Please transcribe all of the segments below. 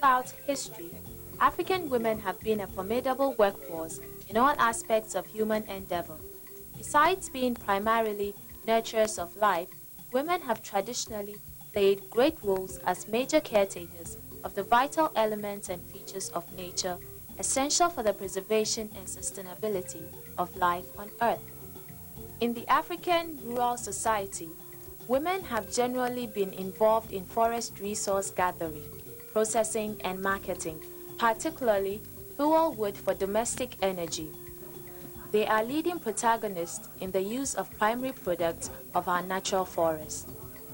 throughout history, African women have been a formidable workforce in all aspects of human endeavor. Besides being primarily nurturers of life, women have traditionally played great roles as major caretakers of the vital elements and features of nature essential for the preservation and sustainability of life on Earth. In the African rural society, women have generally been involved in forest resource gathering, processing and marketing, particularly fuel wood for domestic energy. They are leading protagonists in the use of primary products of our natural forest.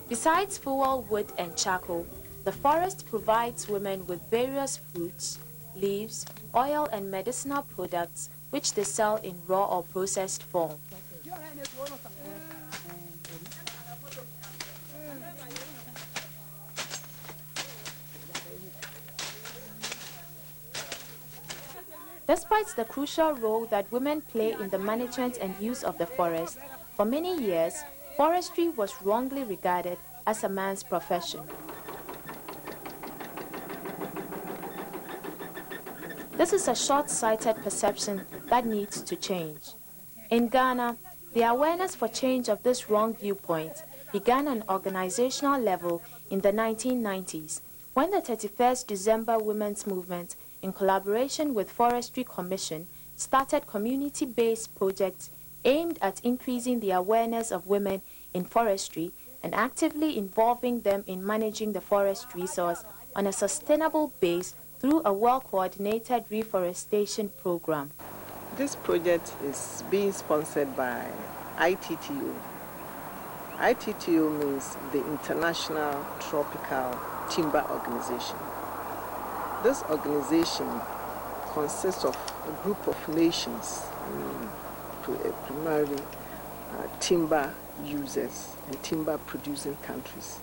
Besides fuel wood and charcoal, the forest provides women with various fruits, leaves, oil and medicinal products which they sell in raw or processed form. Despite the crucial role that women play in the management and use of the forest, for many years, forestry was wrongly regarded as a man's profession. This is a short-sighted perception that needs to change. In Ghana, the awareness for change of this wrong viewpoint began on an organizational level in the 1990s, when the 31st December Women's Movement, in collaboration with Forestry Commission, started community-based projects aimed at increasing the awareness of women in forestry and actively involving them in managing the forest resource on a sustainable base through a well-coordinated reforestation program. This project is being sponsored by ITTO. ITTO means the International Tropical Timber Organization. This organization consists of a group of nations, primarily timber users and timber producing countries.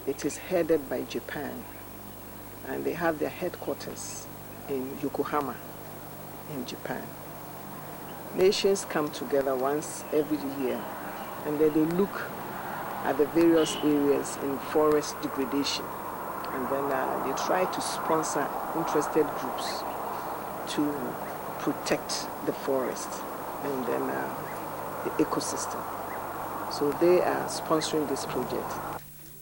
It is headed by Japan, and they have their headquarters in Yokohama in Japan. Nations come together once every year, and then they look at the various areas in forest degradation, and then they try to sponsor interested groups to protect the forest and then the ecosystem. So they are sponsoring this project.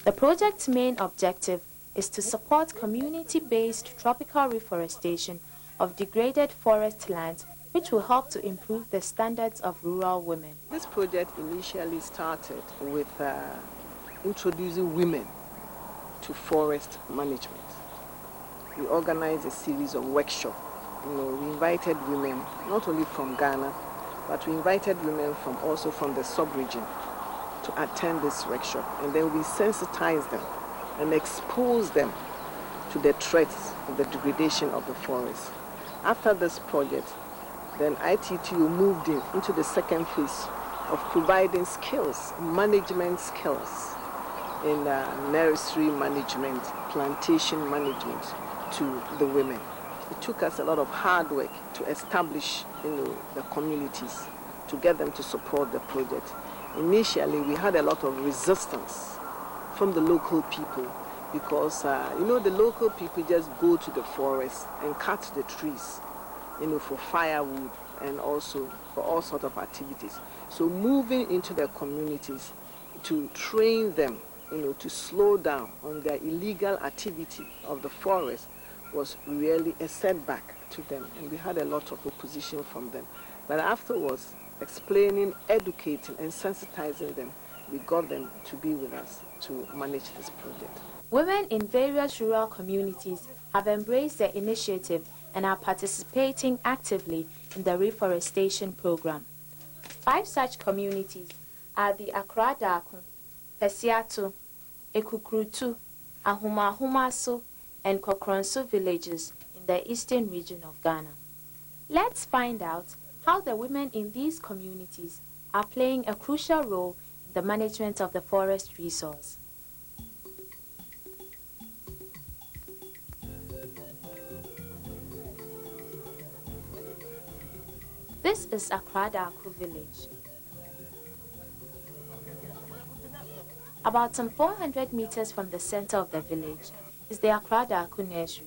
The project's main objective is to support community-based tropical reforestation of degraded forest lands, which will help to improve the standards of rural women. This project initially started with introducing women to forest management. We organized a series of workshops. We invited women not only from Ghana, but we invited women also from the sub-region to attend this workshop, and then we sensitized them and expose them to the threats of the degradation of the forest. After this project, then ITTO moved into the second phase of providing skills, management skills in nursery management, plantation management to the women. It took us a lot of hard work to establish the communities, to get them to support the project. Initially, we had a lot of resistance from the local people because, the local people just go to the forest and cut the trees, for firewood and also for all sorts of activities. So moving into their communities to train them, to slow down on their illegal activity of the forest was really a setback to them, and we had a lot of opposition from them. But afterwards, explaining, educating, and sensitizing them, we got them to be with us to manage this project. Women in various rural communities have embraced the initiative and are participating actively in the reforestation program. 5 such communities are the Accra Daku, Pesiato, Ekukrutu, Ahumahumaso, and Kokronso villages in the eastern region of Ghana. Let's find out how the women in these communities are playing a crucial role in the management of the forest resource. This is Accra Daku village. About some 400 meters from the center of the village is the Accra Daku Nursery.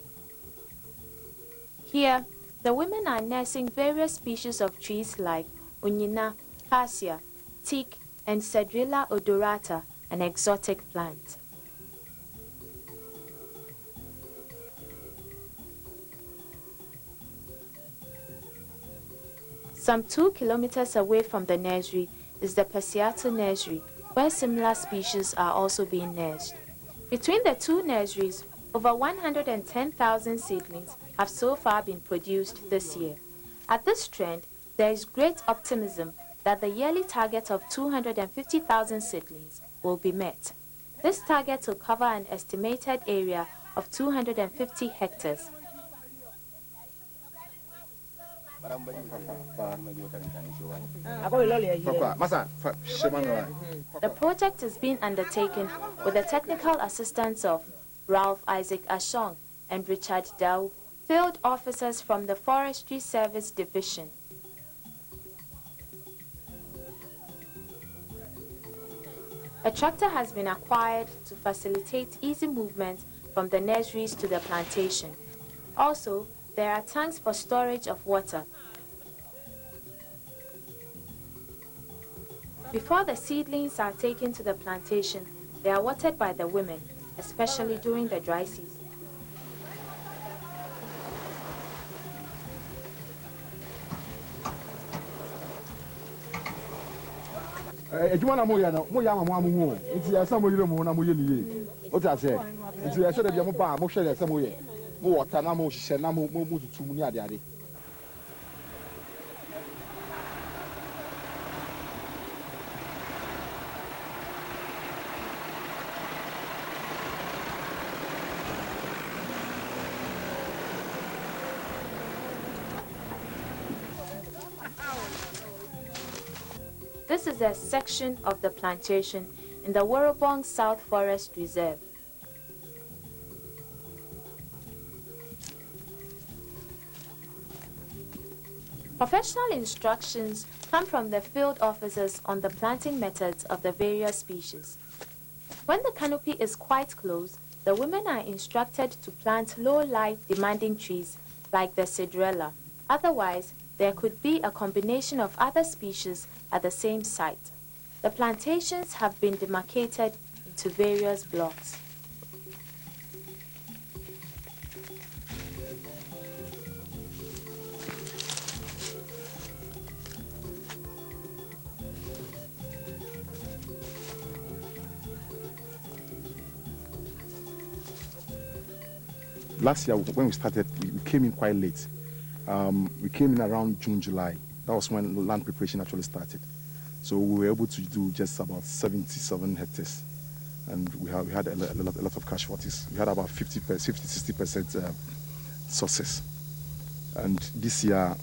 Here, the women are nursing various species of trees like onyina, cassia, teak, and Cedrilla odorata, an exotic plant. Some 2 kilometers away from the nursery is the Pasiato Nursery, where similar species are also being nursed. Between the two nurseries, over 110,000 seedlings have so far been produced this year. At this trend, there is great optimism that the yearly target of 250,000 seedlings will be met. This target will cover an estimated area of 250 hectares. The project is being undertaken with the technical assistance of Ralph Isaac Ashong and Richard Dow, field officers from the Forestry Service Division. A tractor has been acquired to facilitate easy movement from the nurseries to the plantation. Also, there are tanks for storage of water. Before the seedlings are taken to the plantation, they are watered by the women, especially during the dry season. This is a section of the plantation in the Warrabong South Forest Reserve. Professional instructions come from the field officers on the planting methods of the various species. When the canopy is quite close, the women are instructed to plant low light demanding trees like the Cedrilla. Otherwise, there could be a combination of other species at the same site. The plantations have been demarcated into various blocks. Last year, when we started, we came in quite late. We came in around June, July. That was when land preparation actually started. So we were able to do just about 77 hectares. And we had a lot of casualties. We had about 50-60% success. And this year,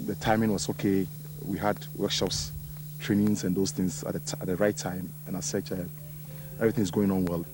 the timing was okay. We had workshops, trainings, and those things at the right time. And as such, everything is going on well.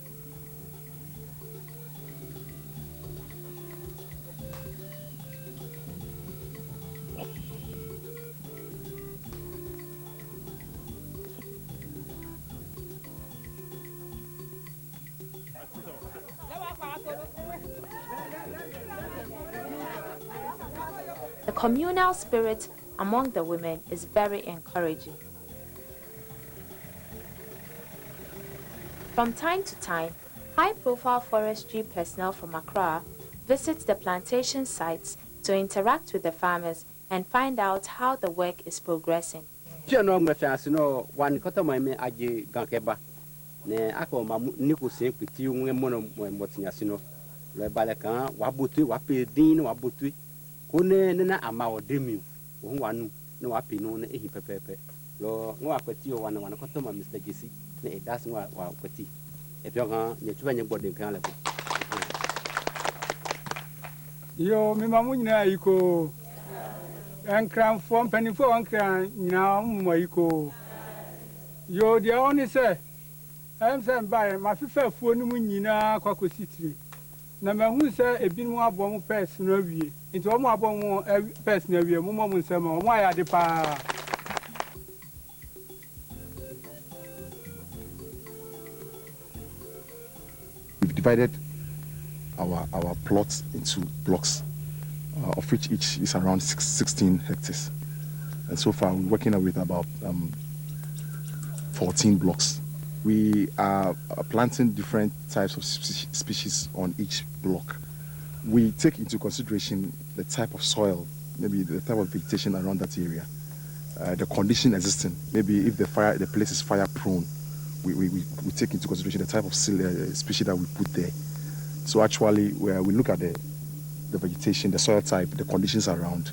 The communal spirit among the women is very encouraging. From time to time, high-profile forestry personnel from Accra visit the plantation sites to interact with the farmers and find out how the work is progressing. Yo, mi mamu nyina iko. Enkran fo mpanifo enkran nyina mu iko. Yo dia oni se. Em se mbae ma fifa fuo ni mu nyina kwakositire. Na ma hu se ebinu abo mu pes no awie. Nti o mu abo mu pes na awie mu mo nsema o mu ayade pa. We've divided our plots into blocks, of which each is around 16 hectares. And so far, we're working with about 14 blocks. We are planting different types of species on each block. We take into consideration the type of soil, maybe the type of vegetation around that area, the condition existing. Maybe if the place is fire prone, we take into consideration the type of species that we put there. So actually, we look at the vegetation, the soil type, the conditions around,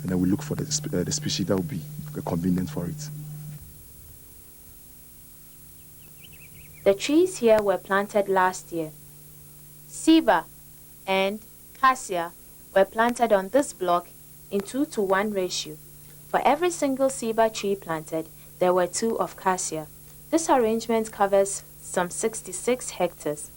and then we look for the species that will be convenient for it. The trees here were planted last year. Ceiba and cassia were planted on this block in 2-to-1 ratio. For every single ceiba tree planted, there were 2 of cassia. This arrangement covers some 66 hectares.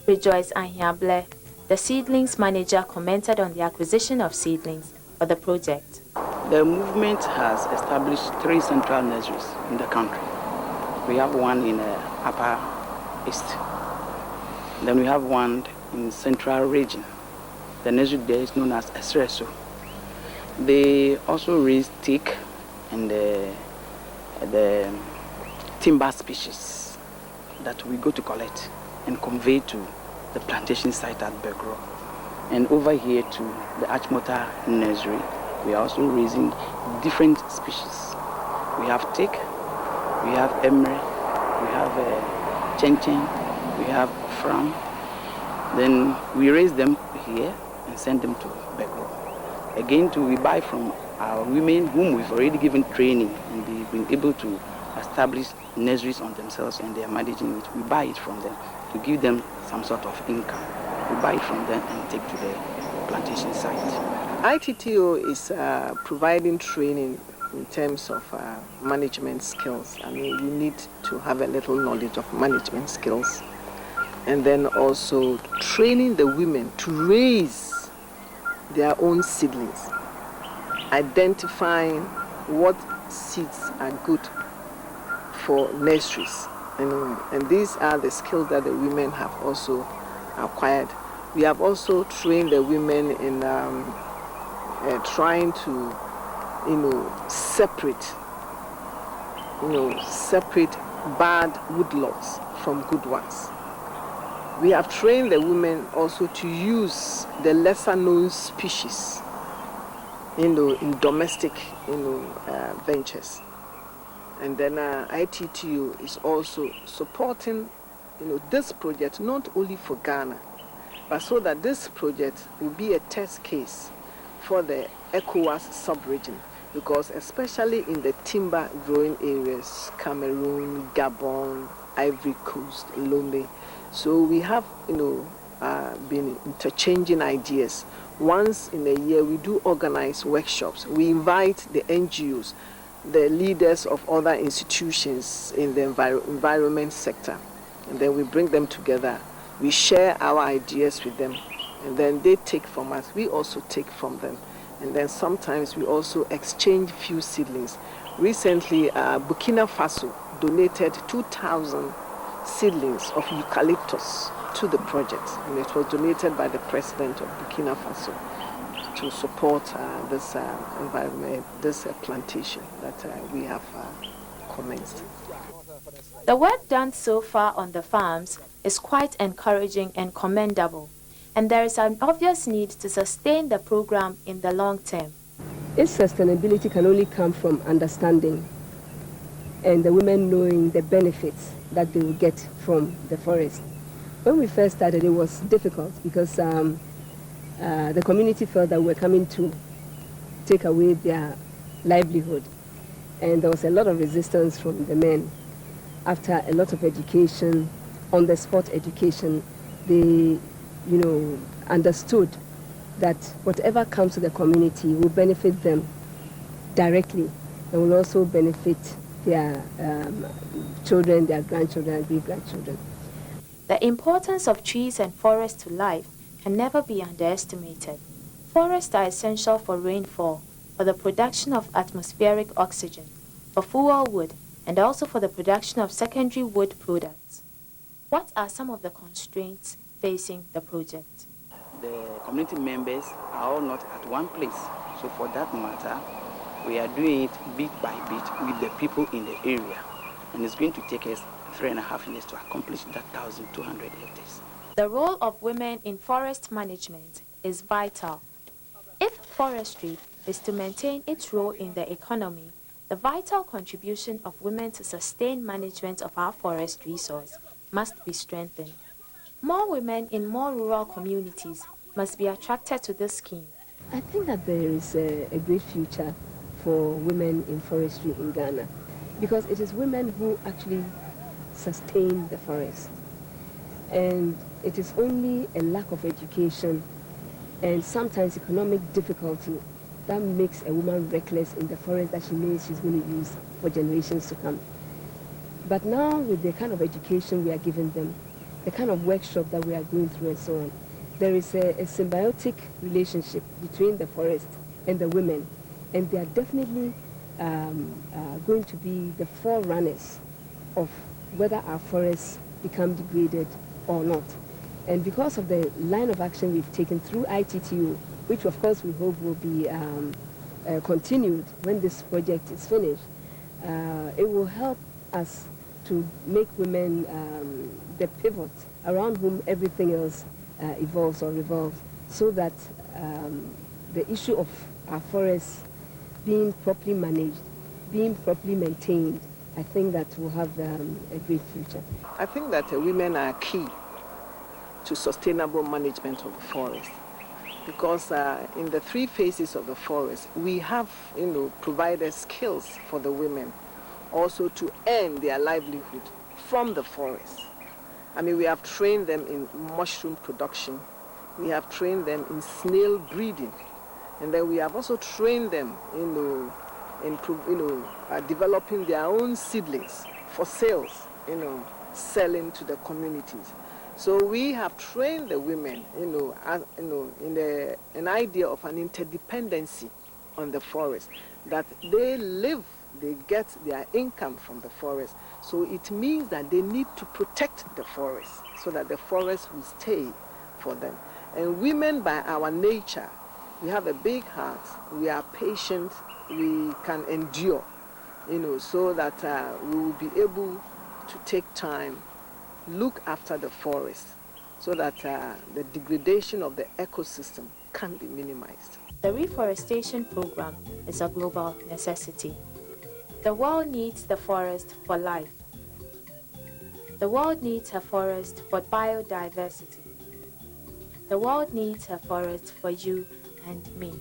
Rejoice Ahiakpor, the seedlings manager, commented on the acquisition of seedlings for the project. The movement has established 3 central nurseries in the country. We have one in Upper East. Then we have one in Central Region. The nursery there is known as Espresso. They also raise teak and the timber species that we go to collect and convey to the plantation site at Begro. And over here to the Achmota nursery, we are also raising different species. We have teak, we have emre, we have chenchen, we have fram. Then we raise them here and send them to Begro. Again, we buy from our women whom we've already given training and they've been able to establish nurseries on themselves and they are managing it. We buy it from them to give them some sort of income. We buy it from them and take to the plantation site. ITTO is providing training in terms of management skills. I mean, you need to have a little knowledge of management skills. And then also training the women to raise their own seedlings, identifying what seeds are good for nurseries. And these are the skills that the women have also acquired. We have also trained the women in trying to, separate bad woodlots from good ones. We have trained the women also to use the lesser known species, in domestic, ventures. And then ITTO is also supporting, this project not only for Ghana, but so that this project will be a test case for the ECOWAS sub-region, because especially in the timber growing areas, Cameroon, Gabon, Ivory Coast, Lomé. So we have, been interchanging ideas. Once in a year, we do organize workshops. We invite the NGOs, the leaders of other institutions in the environment sector, and then we bring them together. We share our ideas with them, and then they take from us. We also take from them, and then sometimes we also exchange few seedlings. Recently, Burkina Faso donated 2,000 seedlings of eucalyptus to the project, and it was donated by the president of Burkina Faso to support this environment, this plantation that we have commenced. The work done so far on the farms is quite encouraging and commendable, and there is an obvious need to sustain the program in the long term. Its sustainability can only come from understanding and the women knowing the benefits that they will get from the forest. When we first started, it was difficult because the community felt that we were coming to take away their livelihood, and there was a lot of resistance from the men. After a lot of education, on-the-spot education, they, understood that whatever comes to the community will benefit them directly and will also benefit their children, their grandchildren, and great-grandchildren. The importance of trees and forests to life can never be underestimated. Forests are essential for rainfall, for the production of atmospheric oxygen, for fuel wood, and also for the production of secondary wood products. What are some of the constraints facing the project? The community members are all not at one place. So for that matter, we are doing it bit by bit with the people in the area. And it's going to take us 3.5 years to accomplish that 1,200 hectares. The role of women in forest management is vital. If forestry is to maintain its role in the economy, the vital contribution of women to sustain management of our forest resource must be strengthened. More women in more rural communities must be attracted to this scheme. I think that there is a great future for women in forestry in Ghana, because it is women who actually sustain the forest. And it is only a lack of education and sometimes economic difficulty that makes a woman reckless in the forest that she knows she's going to use for generations to come. But now, with the kind of education we are giving them, the kind of workshop that we are going through and so on, there is a symbiotic relationship between the forest and the women, and they are definitely going to be the forerunners of whether our forests become degraded or not. And because of the line of action we've taken through ITTO, which of course we hope will be continued when this project is finished, it will help us to make women the pivot around whom everything else evolves or revolves, so that the issue of our forests being properly managed, being properly maintained, I think that will have a great future. I think that women are key to sustainable management of the forest, because in the 3 phases of the forest, we have, provided skills for the women also to earn their livelihood from the forest. I mean, we have trained them in mushroom production, we have trained them in snail breeding, and then we have also trained them in developing their own seedlings for sales, selling to the communities. So we have trained the women, in an idea of an interdependency on the forest, that they get their income from the forest. So it means that they need to protect the forest so that the forest will stay for them. And women, by our nature, we have a big heart, we are patient, we can endure, so that we will be able to take time, look after the forest, so that the degradation of the ecosystem can be minimized. The reforestation program is a global necessity. The world needs the forest for life. The world needs a forest for biodiversity. The world needs a forest for you and me.